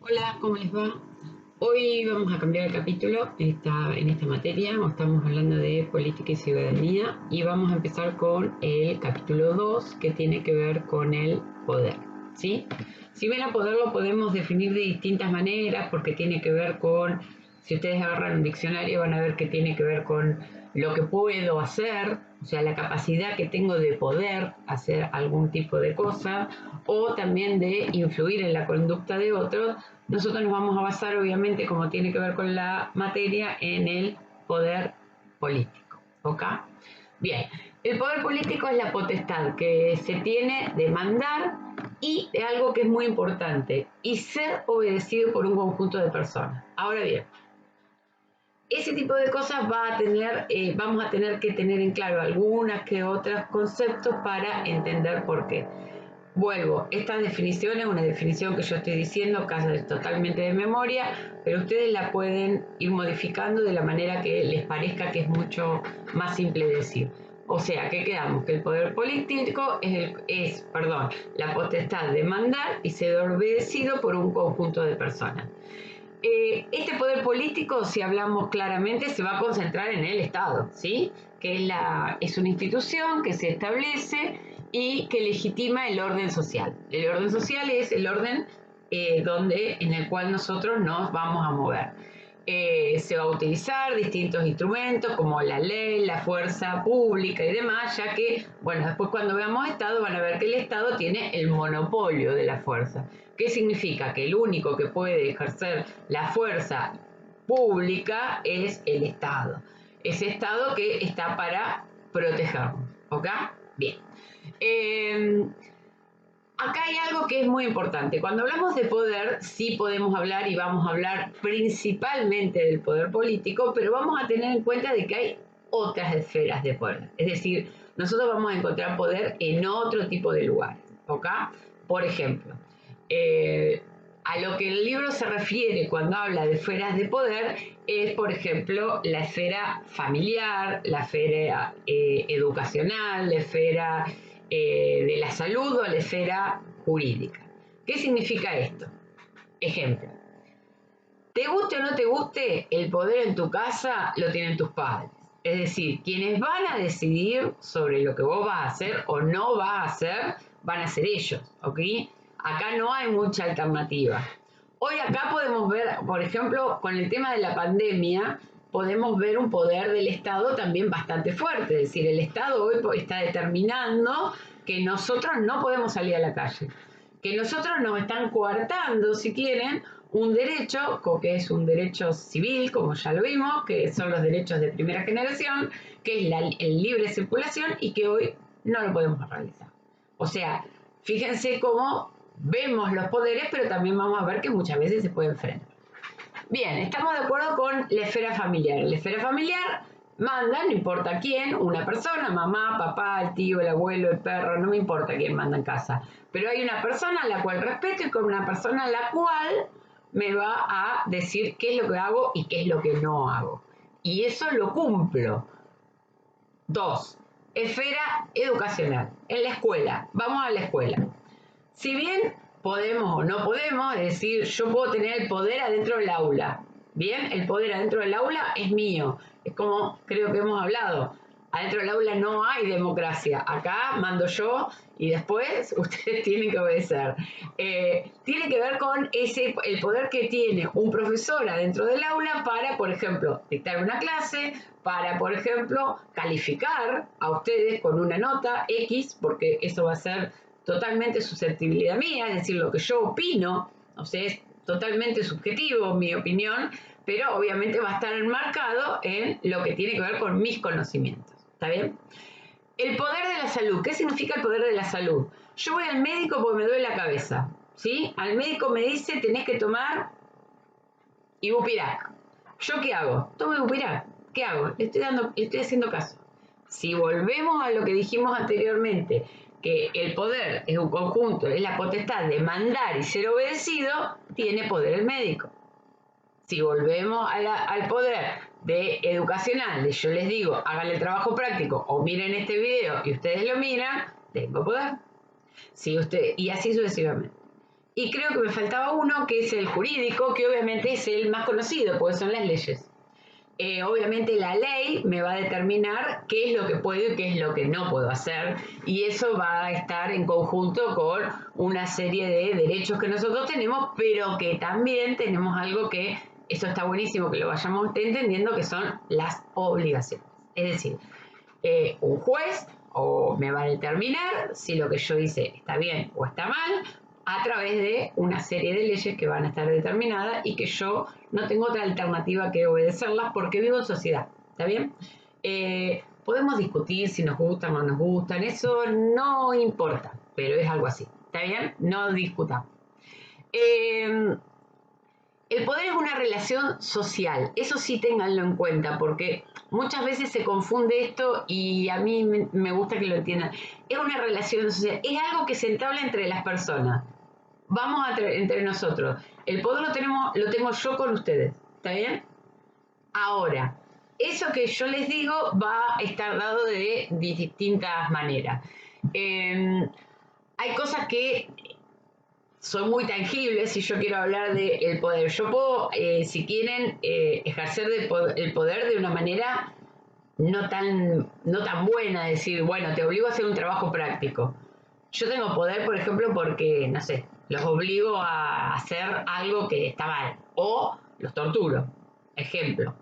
Hola, ¿cómo les va? Hoy vamos a cambiar el capítulo en esta materia. Estamos hablando de política y ciudadanía y vamos a empezar con el capítulo 2 que tiene que ver con el poder. ¿Sí? Si bien el poder lo podemos definir de distintas maneras porque tiene que ver con, si ustedes agarran un diccionario van a ver que tiene que ver con lo que puedo hacer, o sea, la capacidad que tengo de poder hacer algún tipo de cosa o también de influir en la conducta de otros. Nosotros nos vamos a basar, obviamente, como tiene que ver con la materia, en el poder político. ¿Ok? Bien, el poder político es la potestad que se tiene de mandar y de algo que es muy importante, y ser obedecido por un conjunto de personas. Ahora bien, ese tipo de cosas vamos a tener que tener en claro algunas que otros conceptos para entender por qué. Vuelvo, esta definición es una definición que yo estoy diciendo casi totalmente de memoria, pero ustedes la pueden ir modificando de la manera que les parezca que es mucho más simple decir. O sea, que quedamos que el poder político es la potestad de mandar y ser obedecido por un conjunto de personas. Este poder político, si hablamos claramente, se va a concentrar en el Estado, ¿sí? Que es una institución que se establece y que legitima el orden social. El orden social es el orden en el cual nosotros nos vamos a mover. Se va a utilizar distintos instrumentos como la ley, la fuerza pública y demás, ya que, bueno, después cuando veamos Estado van a ver que el Estado tiene el monopolio de la fuerza. ¿Qué significa? Que el único que puede ejercer la fuerza pública es el Estado. Ese Estado que está para protegernos. ¿Ok? Bien. Acá hay algo que es muy importante. Cuando hablamos de poder, sí podemos hablar y vamos a hablar principalmente del poder político, pero vamos a tener en cuenta de que hay otras esferas de poder. Es decir, nosotros vamos a encontrar poder en otro tipo de lugares. ¿Ok? Por ejemplo, a lo que el libro se refiere cuando habla de esferas de poder es, por ejemplo, la esfera familiar, la esfera educacional, la esfera de la salud o la esfera jurídica. ¿Qué significa esto? Ejemplo, te guste o no te guste, el poder en tu casa lo tienen tus padres. Es decir, quienes van a decidir sobre lo que vos vas a hacer o no vas a hacer, van a ser ellos, ¿ok? Acá no hay mucha alternativa. Hoy acá podemos ver, por ejemplo, con el tema de la pandemia, podemos ver un poder del Estado también bastante fuerte. Es decir, el Estado hoy está determinando que nosotros no podemos salir a la calle, que nosotros nos están coartando, si quieren, un derecho, que es un derecho civil, como ya lo vimos, que son los derechos de primera generación, que es el libre circulación y que hoy no lo podemos realizar. O sea, fíjense cómo vemos los poderes, pero también vamos a ver que muchas veces se pueden frenar. Bien, estamos de acuerdo con la esfera familiar. En la esfera familiar manda, no importa quién, una persona, mamá, papá, el tío, el abuelo, el perro, no me importa quién manda en casa. Pero hay una persona a la cual respeto y con una persona a la cual me va a decir qué es lo que hago y qué es lo que no hago. Y eso lo cumplo. 2. Esfera educacional. En la escuela. Vamos a la escuela. Si bien podemos o no podemos, es decir, yo puedo tener el poder adentro del aula. Bien, el poder adentro del aula es mío. Es como creo que hemos hablado. Adentro del aula no hay democracia. Acá mando yo y después ustedes tienen que obedecer. Tiene que ver con el poder que tiene un profesor adentro del aula para, por ejemplo, dictar una clase, para, por ejemplo, calificar a ustedes con una nota X, porque eso va a ser totalmente susceptibilidad mía, es decir, lo que yo opino, o sea, es totalmente subjetivo mi opinión, pero obviamente va a estar enmarcado en lo que tiene que ver con mis conocimientos. ¿Está bien? El poder de la salud. ¿Qué significa el poder de la salud? Yo voy al médico porque me duele la cabeza, ¿sí? Al médico me dice tenés que tomar Ibupirac. ¿Yo qué hago? Tomo Ibupirac. ¿Qué hago? Le estoy haciendo caso. Si volvemos a lo que dijimos anteriormente, que el poder es un conjunto, es la potestad de mandar y ser obedecido, tiene poder el médico. Si volvemos al poder educacional, yo les digo, hagan el trabajo práctico o miren este video y ustedes lo miran, tengo poder. Y así sucesivamente. Y creo que me faltaba uno, que es el jurídico, que obviamente es el más conocido, porque son las leyes. Obviamente la ley me va a determinar qué es lo que puedo y qué es lo que no puedo hacer, y eso va a estar en conjunto con una serie de derechos que nosotros tenemos, pero que también tenemos algo que, eso está buenísimo que lo vayamos entendiendo, que son las obligaciones. Es decir, un juez o me va a determinar si lo que yo hice está bien o está mal a través de una serie de leyes que van a estar determinadas y que yo no tengo otra alternativa que obedecerlas porque vivo en sociedad. ¿Está bien? Podemos discutir si nos gustan o no nos gustan, eso no importa, pero es algo así. ¿Está bien? No discutamos. El poder es una relación social, eso sí ténganlo en cuenta, porque muchas veces se confunde esto y a mí me gusta que lo entiendan. Es una relación social, es algo que se entabla entre las personas. Vamos entre nosotros. El poder lo tengo yo con ustedes, ¿está bien? Ahora, eso que yo les digo va a estar dado de distintas maneras. Hay cosas que son muy tangibles si yo quiero hablar del poder. Yo puedo, si quieren, ejercer el poder de una manera no tan buena, decir, bueno, te obligo a hacer un trabajo práctico. Yo tengo poder, por ejemplo, porque, no sé, los obligo a hacer algo que está mal, o los torturo. Ejemplo,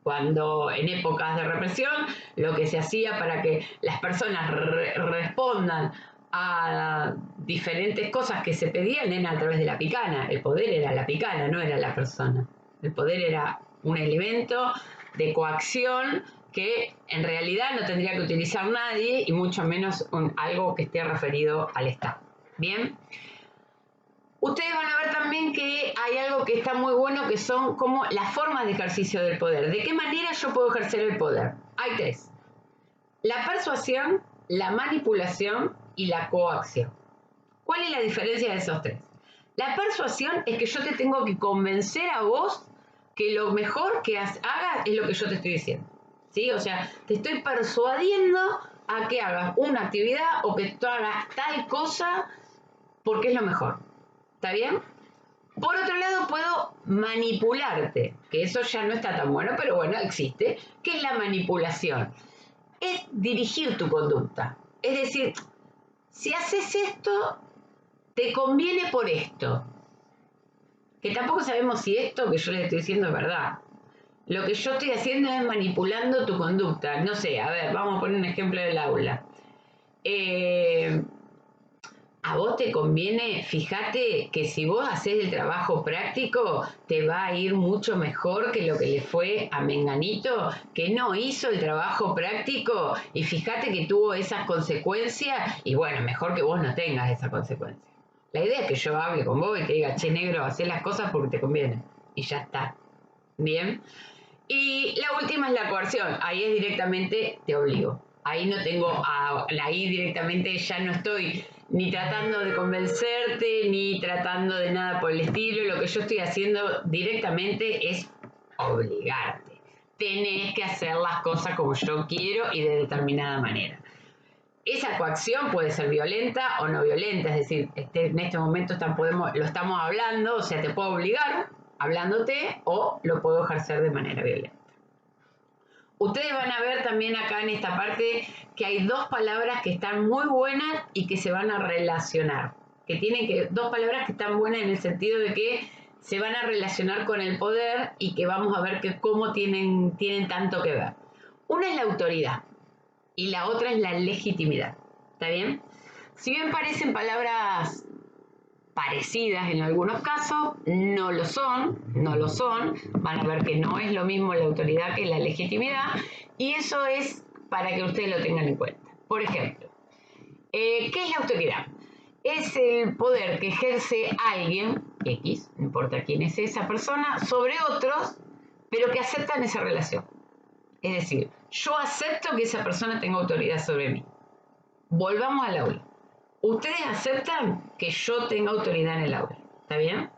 cuando en épocas de represión lo que se hacía para que las personas respondan a diferentes cosas que se pedían era a través de la picana. El poder era la picana, no era la persona. El poder era un elemento de coacción que en realidad no tendría que utilizar nadie y mucho menos algo que esté referido al Estado. Bien. Ustedes van a ver también que hay algo que está muy bueno, que son como las formas de ejercicio del poder. ¿De qué manera yo puedo ejercer el poder? Hay tres: la persuasión, la manipulación y la coacción. ¿Cuál es la diferencia de esos tres? La persuasión es que yo te tengo que convencer a vos que lo mejor que hagas es lo que yo te estoy diciendo. ¿Sí? O sea, te estoy persuadiendo a que hagas una actividad o que tú hagas tal cosa porque es lo mejor. ¿Está bien? Por otro lado, puedo manipularte, que eso ya no está tan bueno, pero bueno, existe, que es la manipulación. Es dirigir tu conducta. Es decir, si haces esto, te conviene por esto. Que tampoco sabemos si esto que yo les estoy diciendo es verdad. Lo que yo estoy haciendo es manipulando tu conducta. No sé, a ver, vamos a poner un ejemplo del aula. A vos te conviene, fíjate que si vos haces el trabajo práctico, te va a ir mucho mejor que lo que le fue a Menganito, que no hizo el trabajo práctico, y fíjate que tuvo esas consecuencias, y bueno, mejor que vos no tengas esa consecuencia. La idea es que yo hable con vos y te diga, che, negro, hacé las cosas porque te conviene, y ya está. Bien. Y la última es la coerción. Ahí es directamente te obligo. Ahí no tengo, ahí directamente ya no estoy ni tratando de convencerte, ni tratando de nada por el estilo. Lo que yo estoy haciendo directamente es obligarte. Tenés que hacer las cosas como yo quiero y de determinada manera. Esa coacción puede ser violenta o no violenta, es decir, en este momento lo estamos hablando, o sea, te puedo obligar hablándote o lo puedo ejercer de manera violenta. Ustedes van a ver también acá en esta parte que hay dos palabras que están muy buenas y que se van a relacionar. Dos palabras que están buenas en el sentido de que se van a relacionar con el poder y que vamos a ver que cómo tienen tanto que ver. Una es la autoridad y la otra es la legitimidad. ¿Está bien? Si bien parecen palabras parecidas en algunos casos, no lo son, van a ver que no es lo mismo la autoridad que la legitimidad, y eso es para que ustedes lo tengan en cuenta. Por ejemplo, ¿qué es la autoridad? Es el poder que ejerce alguien, X, no importa quién es esa persona, sobre otros, pero que aceptan esa relación. Es decir, yo acepto que esa persona tenga autoridad sobre mí. Volvamos al aula. Ustedes aceptan que yo tenga autoridad en el aula. ¿Está bien?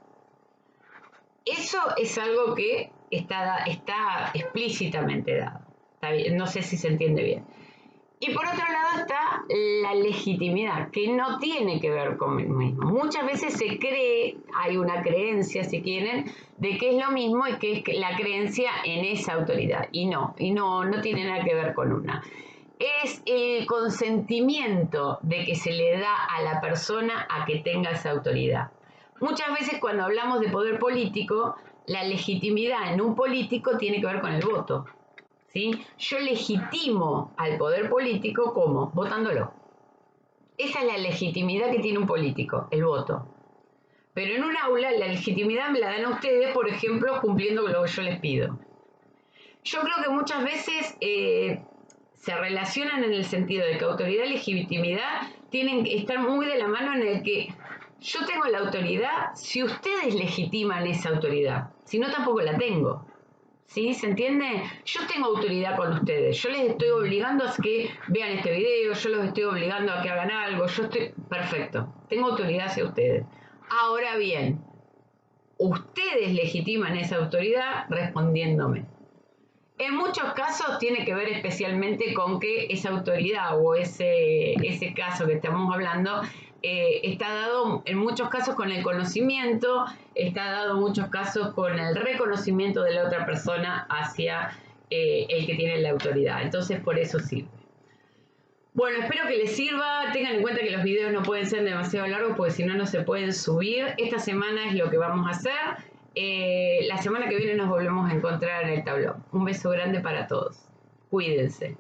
Eso es algo que está explícitamente dado. ¿Está bien? No sé si se entiende bien. Y por otro lado está la legitimidad, que no tiene que ver con lo mismo. Muchas veces se cree, hay una creencia, si quieren, de que es lo mismo y que es la creencia en esa autoridad. Y no tiene nada que ver con una. Es el consentimiento de que se le da a la persona a que tenga esa autoridad. Muchas veces cuando hablamos de poder político, la legitimidad en un político tiene que ver con el voto. ¿Sí? Yo legitimo al poder político, ¿cómo? Votándolo. Esa es la legitimidad que tiene un político, el voto. Pero en un aula la legitimidad me la dan a ustedes, por ejemplo, cumpliendo lo que yo les pido. Yo creo que muchas veces se relacionan en el sentido de que autoridad y legitimidad tienen que estar muy de la mano en el que yo tengo la autoridad si ustedes legitiman esa autoridad, si no tampoco la tengo. ¿Sí? ¿Se entiende? Yo tengo autoridad con ustedes. Yo les estoy obligando a que vean este video, yo los estoy obligando a que hagan algo. Perfecto. Tengo autoridad hacia ustedes. Ahora bien, ustedes legitiman esa autoridad respondiéndome. En muchos casos tiene que ver especialmente con que esa autoridad o ese caso que estamos hablando está dado en muchos casos con el conocimiento, está dado en muchos casos con el reconocimiento de la otra persona hacia el que tiene la autoridad. Entonces, por eso sirve. Bueno, espero que les sirva. Tengan en cuenta que los videos no pueden ser demasiado largos porque si no, no se pueden subir. Esta semana es lo que vamos a hacer. La semana que viene nos volvemos a encontrar en el tablón. Un beso grande para todos. Cuídense.